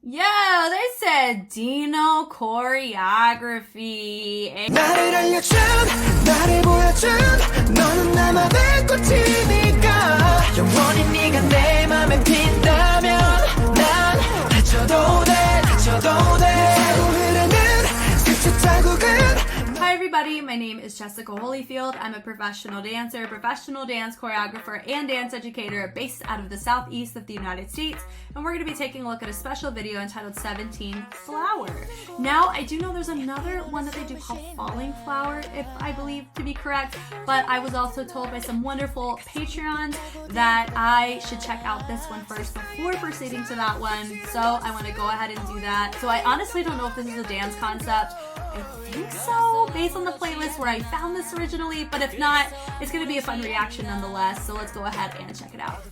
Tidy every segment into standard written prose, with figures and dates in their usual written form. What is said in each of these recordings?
Yeah, they said Dino choreography. 나를 알려준 나를 보여준 너는 나만의 꽃이니까 영원히 네가 내 맘에 핀다면 난 다쳐도 돼 다쳐도 돼 타고 흐르는 스쳐 자국은. Hi everybody, my name is Jessica Holyfield. I'm a professional dancer, professional dance choreographer, and dance educator based out of the southeast of the United States. And we're going to be taking a look at a special video entitled 17 Flower. Now, I do know there's another one that they do called Falling Flower, if I believe to be correct. But I was also told by some wonderful Patreons that I should check out this one first before proceeding to that one. So I want to go ahead and do that. So I honestly don't know if this is a dance concept. I think so, based on the playlist where I found this originally, but if not, it's going to be a fun reaction nonetheless, so let's go ahead and check it out.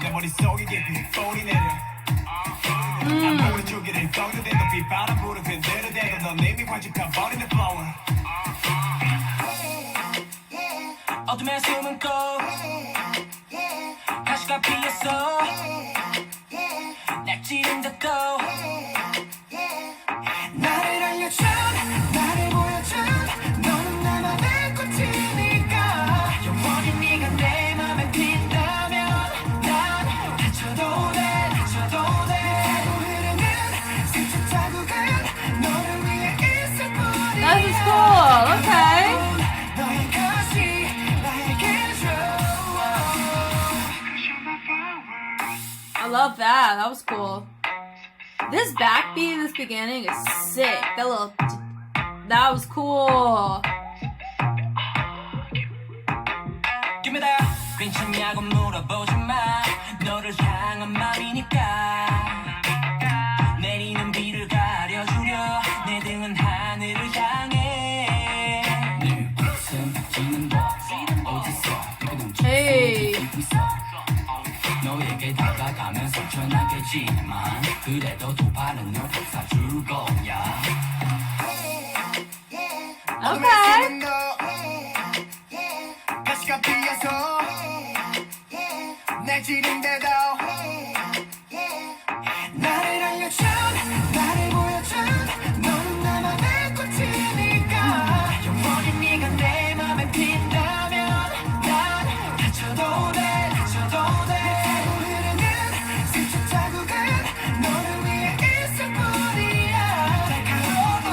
내 머릿속에 깊이 폰이 내려 아무리 죽이를 덩그대도 빗바람 부는 그대로 대도 넌 이미 관직한 버린 the flower 어둠에 숨은 꽃 가시가 피었어 날 찌른다 또 나를 알려준 나를 보여준 너는 나만의 꽃이니까 영원히 네가 내 맘에 핀다면 난 다쳐도 돼 다쳐도 돼 타고 흐르는 스쳐 자국은 너를 위해 있을 뿐이야 That is cool, okay. 너의 것이 나에게 줘 I love that, that was cool. This backbeat in this beginning is sick. That was cool. Give me that 괜찮냐고 물어보지 마 너를 향한 맘이니까 내리는 비를 가려주려 내 등은 하늘을 향해 늘 웃음 지는 법 어디서 Hey. 너에게 다가가면 상처나겠지만 그래도 두 팔은 널 감싸줄 거야 Okay. 가시가 피어서 날 찌른데도 나를 알려준 나를 보여준 너는 나만의 꽃이니까 영원히 네가 내 맘에 핀다면 난 다쳐도 돼 다쳐도 돼 타고 흐르는 스쳐 자국은 너를 위해 있을 뿐이야 날카로운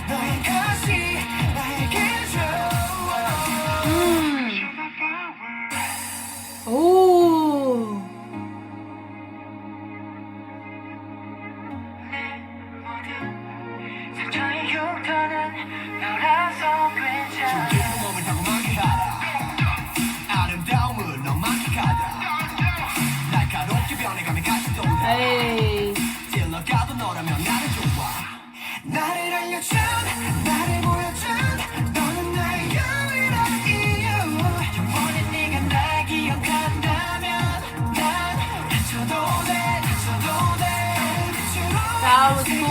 너의 것이 나에게 줘 Ooh. 상처의 흉터는 너라서 괜찮아 몸을 타고 만끽하라 아름다움을 너 만끽하라 날카롭게 변해가며 같이 돌아 Hey. 찔러가도 너라면 나는 좋아 나를 알려준 나를 보여준 너는 나의 유일한 이유 영원히 네가 날 기억한다면 난 다쳐도 돼 다쳐도 돼 That was cool.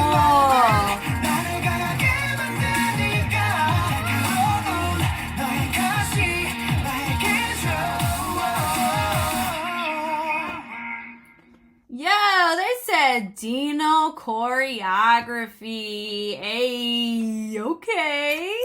나를 강하게 만드니까 날카로운 너의 것이 나에게 줘 Yeah, they said Dino choreography. Hey, okay.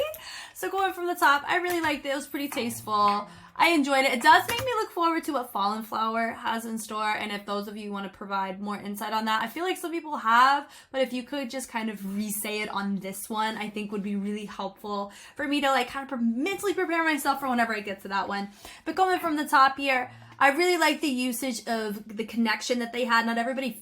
So going from the top, I really liked it. It was pretty tasteful. I enjoyed it. It does make me look forward to what Fallen Flower has in store, and if those of you want to provide more insight on that, I feel like some people have, but if you could just kind of re-say it on this one, I think would be really helpful for me to like kind of mentally prepare myself for whenever I get to that one. But going from the top here, I really like the usage of the connection that they had. Not everybody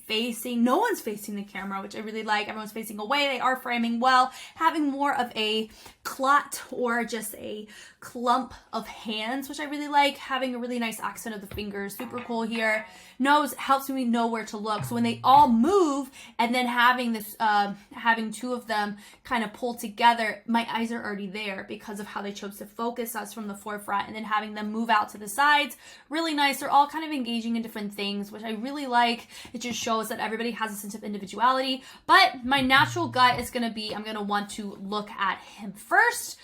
no one's facing the camera, which I really like. Everyone's facing away. They are framing well. Having more of a clot or just a clump of hands, which I really like. Having a really nice accent of the fingers. Super cool here. Nose helps me know where to look. So when they all move and then having this, having two of them kind of pull together, my eyes are already there because of how they chose to focus us from the forefront, and then having them move out to the sides. Really nice. They're all kind of engaging in different things, which I really like. It just shows that everybody has a sense of individuality. But my natural gut is going to be, I'm going to want to look at him first.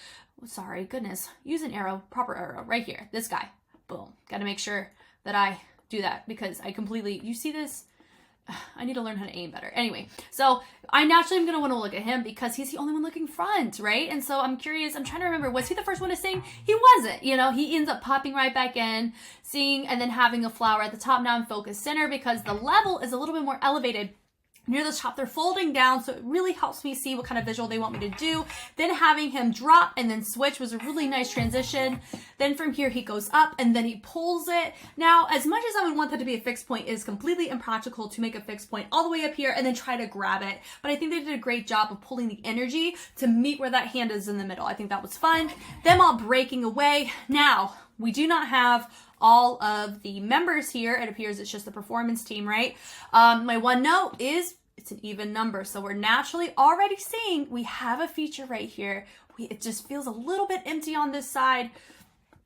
Sorry, goodness. Use an arrow, proper arrow, right here. This guy. Boom. Got to make sure that I do that because I completely, you see this? I need to learn how to aim better. Anyway, so I naturally am going to want to look at him because he's the only one looking front, right? And so I'm curious, I'm trying to remember, was he the first one to sing? He wasn't, you know, he ends up popping right back in, singing, and then having a flower at the top now in focus center because the level is a little bit more elevated. Near the top, they're folding down, so it really helps me see what kind of visual they want me to do. Then having him drop and then switch was a really nice transition. Then from here, he goes up and then he pulls it. Now, as much as I would want that to be a fixed point, it is completely impractical to make a fixed point all the way up here and then try to grab it. But I think they did a great job of pulling the energy to meet where that hand is in the middle. I think that was fun. Them all breaking away. Now, we do not have all of the members here. It appears it's just the performance team, right? My one note is it's an even number. So we're naturally already seeing we have a feature right here. It just feels a little bit empty on this side.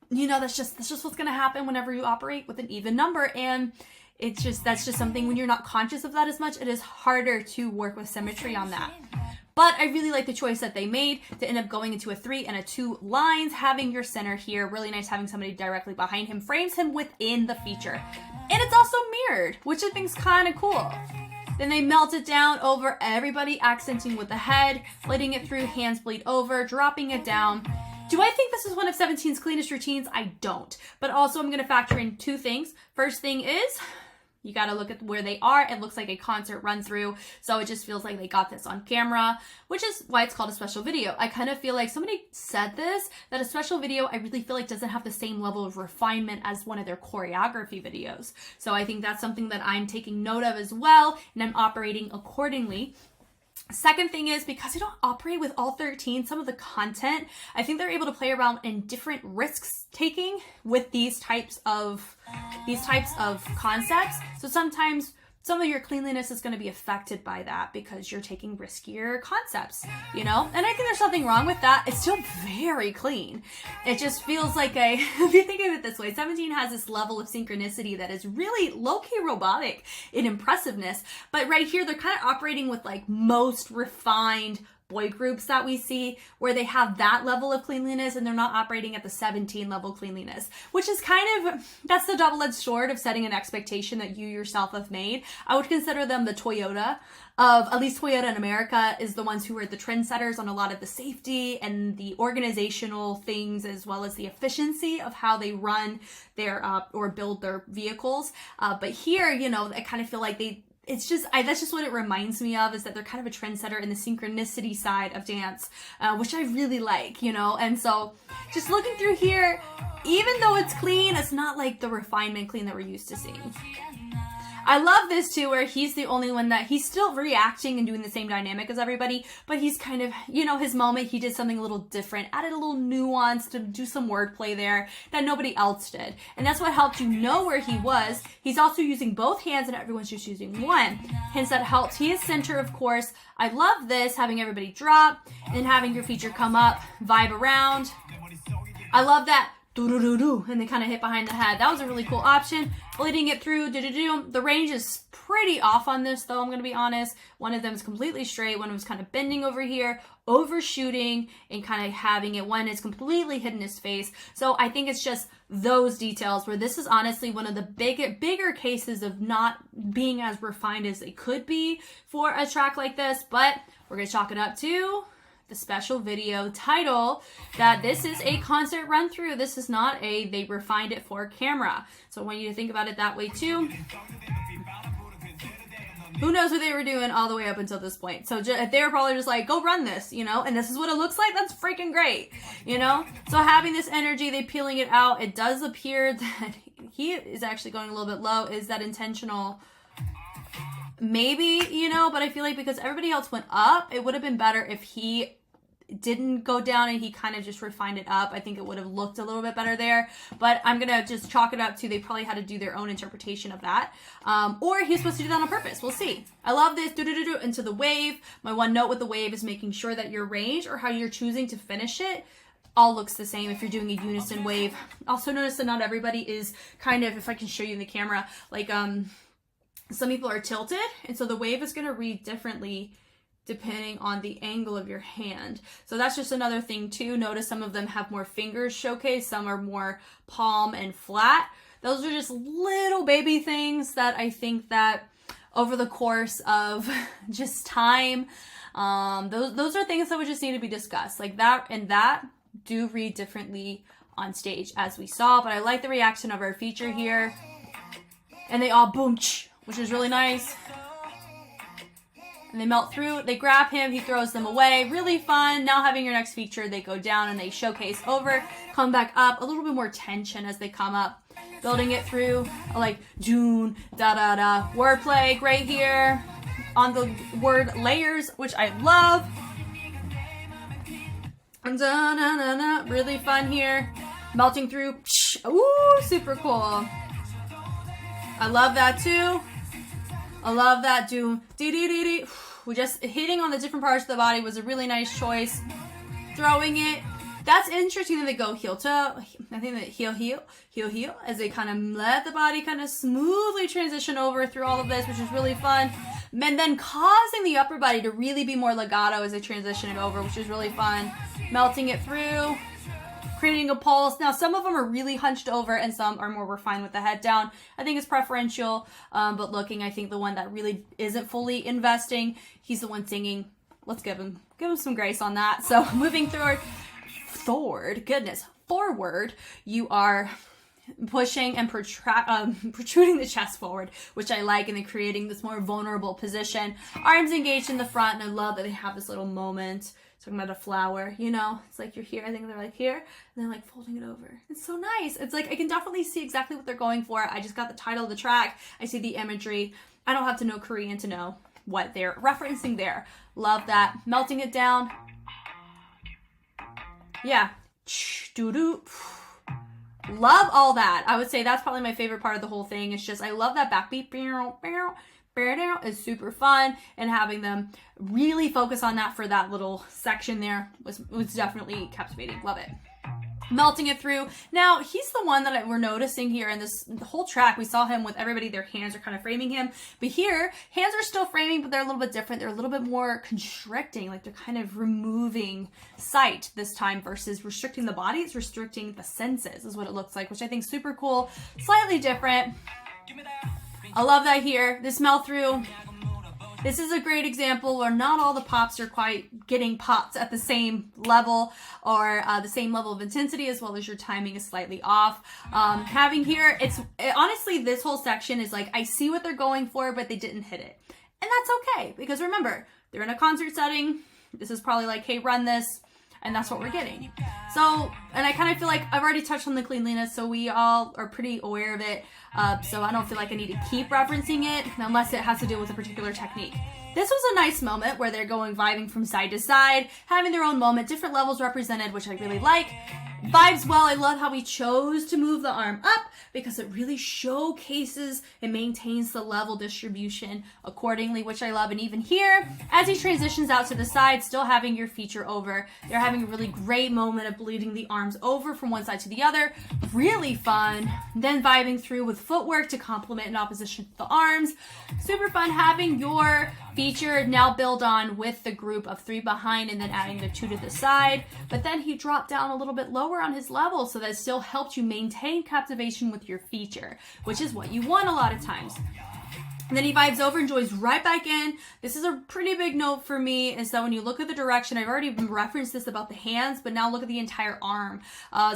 You know, that's just what's going to happen whenever you operate with an even number. And that's just something when you're not conscious of that as much, it is harder to work with symmetry on that. But I really like the choice that they made to end up going into a 3 and a 2 lines, having your center here. Really nice having somebody directly behind him, frames him within the feature. And it's also mirrored, which I think is kind of cool. Then they melt it down over everybody, accenting with the head, letting it through, hands bleed over, dropping it down. Do I think this is one of 17's cleanest routines? I don't. But also I'm going to factor in two things. First thing is, you got to look at where they are. It looks like a concert run through. So it just feels like they got this on camera, which is why it's called a special video. I kind of feel like somebody said this, that a special video, I really feel like doesn't have the same level of refinement as one of their choreography videos. So I think that's something that I'm taking note of as well. And I'm operating accordingly. Second thing is, because they don't operate with all 13, some of the content, I think they're able to play around in different risks taking with these types of concepts. So sometimes some of your cleanliness is going to be affected by that because you're taking riskier concepts, you know? And I think there's nothing wrong with that. It's still very clean. It just feels like if you think of it this way, 17 has this level of synchronicity that is really low-key robotic in impressiveness. But right here, they're kind of operating with like most refined boy groups that we see where they have that level of cleanliness and they're not operating at the 17 level cleanliness, which is kind of, that's the double-edged sword of setting an expectation that you yourself have made. I would consider them the Toyota of, at least Toyota in America is the ones who are the trendsetters on a lot of the safety and the organizational things, as well as the efficiency of how they run their, or build their vehicles. But here, you know, I kind of feel like that's just what it reminds me of, is that they're kind of a trendsetter in the synchronicity side of dance, which I really like, you know? And so just looking through here, even though it's clean, it's not like the refinement clean that we're used to seeing. I love this too, where he's the only one that he's still reacting and doing the same dynamic as everybody, but he's kind of, you know, his moment, he did something a little different, added a little nuance to do some wordplay there that nobody else did. And that's what helped you know where he was. He's also using both hands and everyone's just using one. Hence that helps. He is center, of course. I love this, having everybody drop and having your feature come up, vibe around. I love that. Do-do-do-do, and they kind of hit behind the head. That was a really cool option. Bleeding it through, do-do-do. The range is pretty off on this, though, I'm going to be honest. One of them is completely straight. One of them is kind of bending over here, overshooting, and kind of having it. One is completely hidden his face. So I think it's just those details where this is honestly one of the bigger cases of not being as refined as they could be for a track like this. But we're going to chalk it up to the special video title that this is a concert run through. This is not they refined it for camera. So I want you to think about it that way too. Who knows what they were doing all the way up until this point. So they were probably just like, go run this, you know, and this is what it looks like. That's freaking great, you know? So having this energy, they peeling it out. It does appear that he is actually going a little bit low. Is that intentional? Maybe, you know, but I feel like because everybody else went up, it would have been better if he didn't go down and he kind of just refined it up. I think it would have looked a little bit better there, but I'm gonna just chalk it up to they probably had to do their own interpretation of that, or he's supposed to do that on purpose. We'll see. I love this into the wave. My one note with the wave is making sure that your range or how you're choosing to finish it all looks the same if you're doing a unison wave. Also notice that not everybody is kind of, if I can show you in the camera, like some people are tilted, and so the wave is going to read differently depending on the angle of your hand. So that's just another thing too. Notice some of them have more fingers showcased, some are more palm and flat. Those are just little baby things that I think that over the course of just time, those are things that would just need to be discussed. Like that and that do read differently on stage as we saw, but I like the reaction of our feature here. And they all boom, which is really nice. And they melt through, they grab him, he throws them away. Really fun. Now having your next feature, they go down and they showcase over, come back up, a little bit more tension as they come up. Building it through, like June, da-da-da. Wordplay, great here. On the word layers, which I love. Da-na-na-na, really fun here. Melting through, ooh, super cool. I love that too. I love that dee-dee-dee-dee. We just hitting on the different parts of the body was a really nice choice. Throwing it. That's interesting that they go heel to, I think that heel, as they kind of let the body kind of smoothly transition over through all of this, which is really fun. And then causing the upper body to really be more legato as they transition it over, which is really fun. Melting it through. Creating a pulse. Now, some of them are really hunched over and some are more refined with the head down. I think it's preferential, but looking, I think the one that really isn't fully investing, he's the one singing. Let's give him some grace on that. So moving forward, you are pushing and protruding the chest forward, which I like, and then creating this more vulnerable position. Arms engaged in the front, and I love that they have this little moment. Talking about a flower, you know, it's like you're here, I think they're like here, and then like folding it over. It's so nice. It's like I can definitely see exactly what they're going for. I just got the title of the track. I see the imagery. I don't have to know Korean to know what they're referencing there. Love that. Melting it down. Yeah. Love all that. I would say that's probably my favorite part of the whole thing. It's just I love that backbeat. Is super fun, and having them really focus on that for that little section there was definitely captivating. Love it. Melting it through. Now he's the one that we're noticing here in this whole track. We saw him with everybody, their hands are kind of framing him, but here hands are still framing, but they're a little bit different. They're a little bit more constricting, like they're kind of removing sight this time versus restricting the body. It's restricting the senses is what it looks like, which I think is super cool. Slightly different. I love that here. This melt through. This is a great example where not all the pops are quite getting popped at the same level or the same level of intensity, as well as your timing is slightly off. Having here, honestly, this whole section is like, I see what they're going for, but they didn't hit it. And that's okay, because remember, they're in a concert setting. This is probably like, hey, run this. And that's what we're getting. So, and I kind of feel like I've already touched on the cleanliness, so we all are pretty aware of it. So I don't feel like I need to keep referencing it unless it has to do with a particular technique. This was a nice moment where they're vibing from side to side, having their own moment, different levels represented, which I really like. Vibes well. I love how he chose to move the arm up because it really showcases and maintains the level distribution accordingly, which I love. And even here, as he transitions out to the side, still having your feature over, they're having a really great moment of bleeding the arms over from one side to the other. Really fun. Then vibing through with footwork to complement in opposition to the arms. Super fun having your feature now build on with the group of 3 behind and then adding the 2 to the side. But then he dropped down a little bit lower on his level, so that still helped you maintain captivation with your feature, which is what you want a lot of times. And then he vibes over and joins right back in. This is a pretty big note for me, is that when you look at the direction, I've already referenced this about the hands, but now look at the entire arm.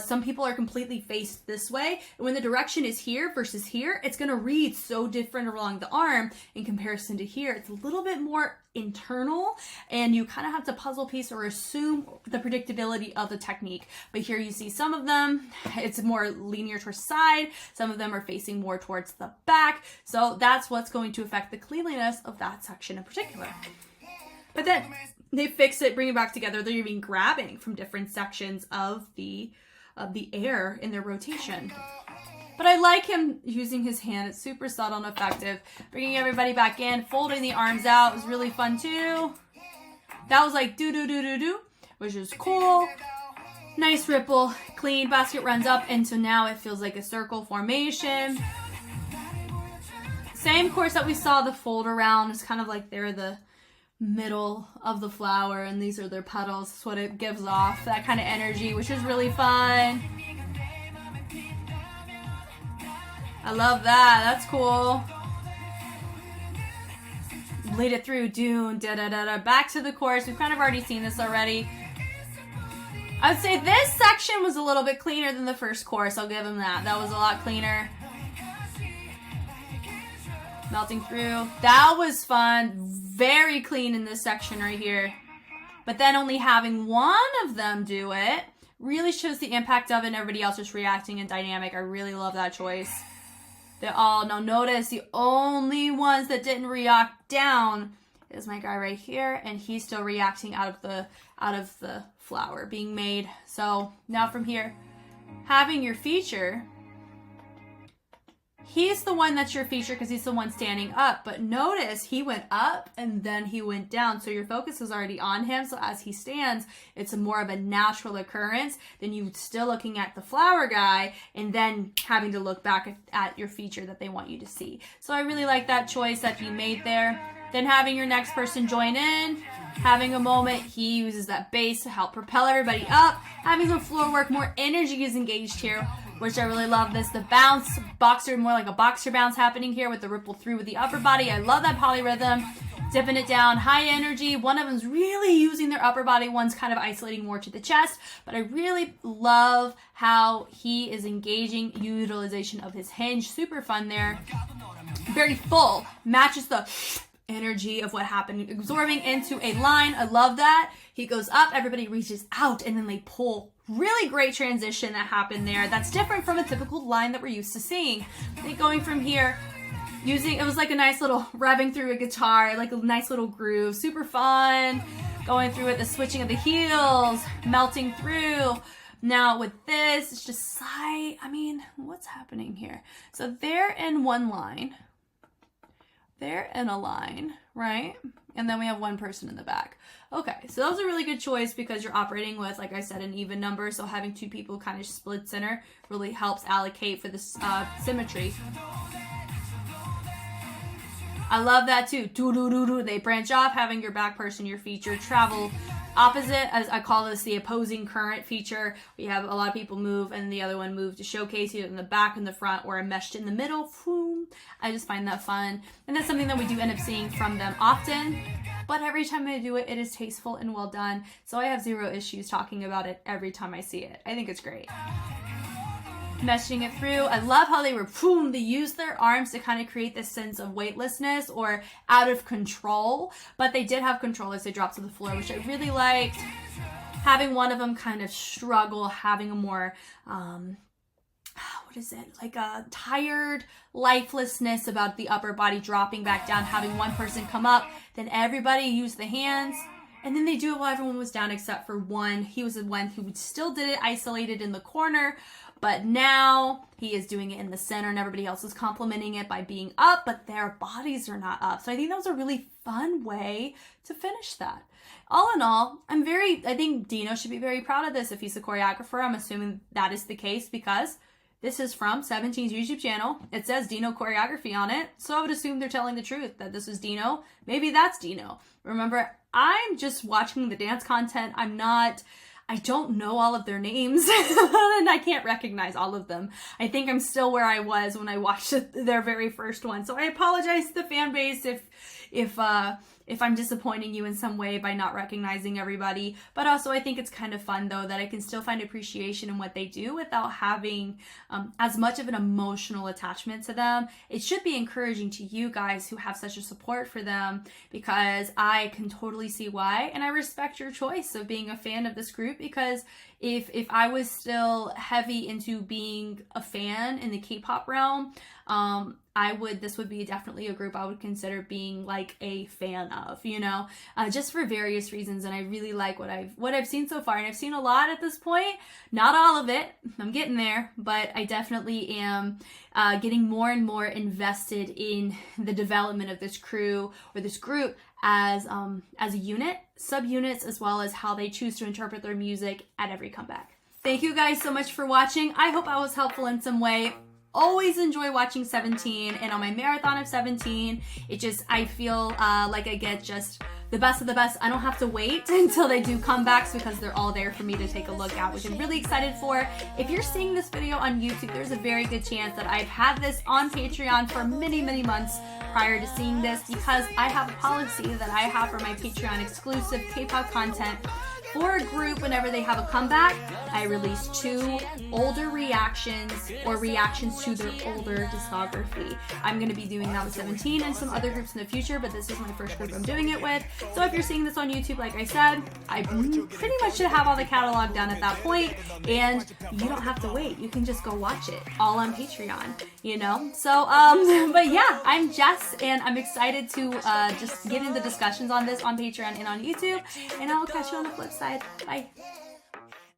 Some people are completely faced this way. And when the direction is here versus here, it's going to read so different along the arm in comparison to here. It's a little bit more internal, and you kind of have to puzzle piece or assume the predictability of the technique. But here you see some of them, it's more linear towards side, some of them are facing more towards the back, so that's what's going to affect the cleanliness of that section in particular. But then they fix it, bring it back together. They're even grabbing from different sections of the air in their rotation. But I like him using his hand. It's super subtle and effective. Bringing everybody back in, folding the arms out was really fun too. That was like do-do-do-do-do, which is cool. Nice ripple, clean, basket runs up, and so now it feels like a circle formation. Same course that we saw the fold around. It's kind of like they're the middle of the flower and these are their petals. That's what it gives off, that kind of energy, which is really fun. I love that. That's cool. Bleed it through. Dune. Da-da-da-da. Back to the chorus. We've kind of already seen this already. I would say this section was a little bit cleaner than the first chorus. I'll give him that. That was a lot cleaner. Melting through. That was fun. Very clean in this section right here. But then only having one of them do it really shows the impact of it, and everybody else just reacting in dynamic. I really love that choice. They all, now notice the only ones that didn't react down is my guy right here, and he's still reacting out of the flower being made. So now from here, having your feature, he's the one that's your feature because he's the one standing up. But notice he went up and then he went down. So your focus is already on him. So as he stands, it's more of a natural occurrence than you still looking at the flower guy and then having to look back at your feature that they want you to see. So I really like that choice that he made there. Then having your next person join in, having a moment, he uses that bass to help propel everybody up, having some floor work, more energy is engaged here, which I really love this. The bounce, boxer, more like a boxer bounce happening here with the ripple through with the upper body. I love that polyrhythm. Dipping it down, high energy. One of them's really using their upper body, one's kind of isolating more to the chest, but I really love how he is engaging utilization of his hinge. Super fun there. Very full, matches the energy of what happened, absorbing into a line. I love that. He goes up, everybody reaches out, and then they pull. Really great transition that happened there. That's different from a typical line that we're used to seeing. They going from here, using, it was like a nice little revving through a guitar, like a nice little groove. Super fun. Going through it, the switching of the heels, melting through. Now with this, it's just sigh. I mean, what's happening here? So they're in one line. They're in a line, right? And then we have one person in the back. Okay, so that was a really good choice because you're operating with, like I said, an even number. So having two people kind of split center really helps allocate for this symmetry. I love that too. Do-do-do-do. They branch off, having your back person, your feature, travel opposite, as I call this the opposing current feature. We have a lot of people move and the other one move to showcase either in the back and the front or meshed in the middle. I just find that fun. And that's something that we do end up seeing from them often. But every time I do it, it is tasteful and well done. So I have zero issues talking about it every time I see it. I think it's great. Meshing it through. I love how they use their arms to kind of create this sense of weightlessness or out of control, but they did have control as they dropped to the floor, which I really liked. Having one of them kind of struggle, having a more, what is it? Like a tired lifelessness about the upper body dropping back down, having one person come up, then everybody use the hands. And then they do it while everyone was down except for one. He was the one who still did it isolated in the corner, but now he is doing it in the center and everybody else is complimenting it by being up, but their bodies are not up. So I think that was a really fun way to finish that. All in all, I think Dino should be very proud of this if he's a choreographer. I'm assuming that is the case because this is from 17's YouTube channel. It says Dino Choreography on it. So I would assume they're telling the truth that this is Dino. Maybe that's Dino. Remember, I'm just watching the dance content. I'm not I don't know all of their names and I can't recognize all of them. I think I'm still where I was when I watched their very first one. So I apologize to the fan base if I'm disappointing you in some way by not recognizing everybody. But also I think it's kind of fun though that I can still find appreciation in what they do without having as much of an emotional attachment to them. It should be encouraging to you guys who have such a support for them, because I can totally see why, and I respect your choice of being a fan of this group, because if I was still heavy into being a fan in the K-pop realm, this would be definitely a group I would consider being like a fan of, you know, just for various reasons. And I really like what I've seen so far, and I've seen a lot at this point, not all of it, I'm getting there, but I definitely am getting more and more invested in the development of this crew or this group as a unit, subunits, as well as how they choose to interpret their music at every comeback. Thank you guys so much for watching. I hope I was helpful in some way. Always enjoy watching 17, and on my marathon of 17, I feel like I get just the best of the best. I don't have to wait until they do comebacks because they're all there for me to take a look at, which I'm really excited for. If you're seeing this video on YouTube, there's a very good chance that I've had this on Patreon for many, many months prior to seeing this, because I have a policy that I have for my Patreon exclusive K-pop content. For a group, whenever they have a comeback, I release 2 older reactions or reactions to their older discography. I'm going to be doing that with 17 and some other groups in the future, but this is my first group I'm doing it with. So if you're seeing this on YouTube, like I said, I pretty much should have all the catalog done at that point, and you don't have to wait. You can just go watch it all on Patreon, you know? So, but yeah, I'm Jess, and I'm excited to just get into discussions on this on Patreon and on YouTube, and I'll catch you on the flip side. Bye.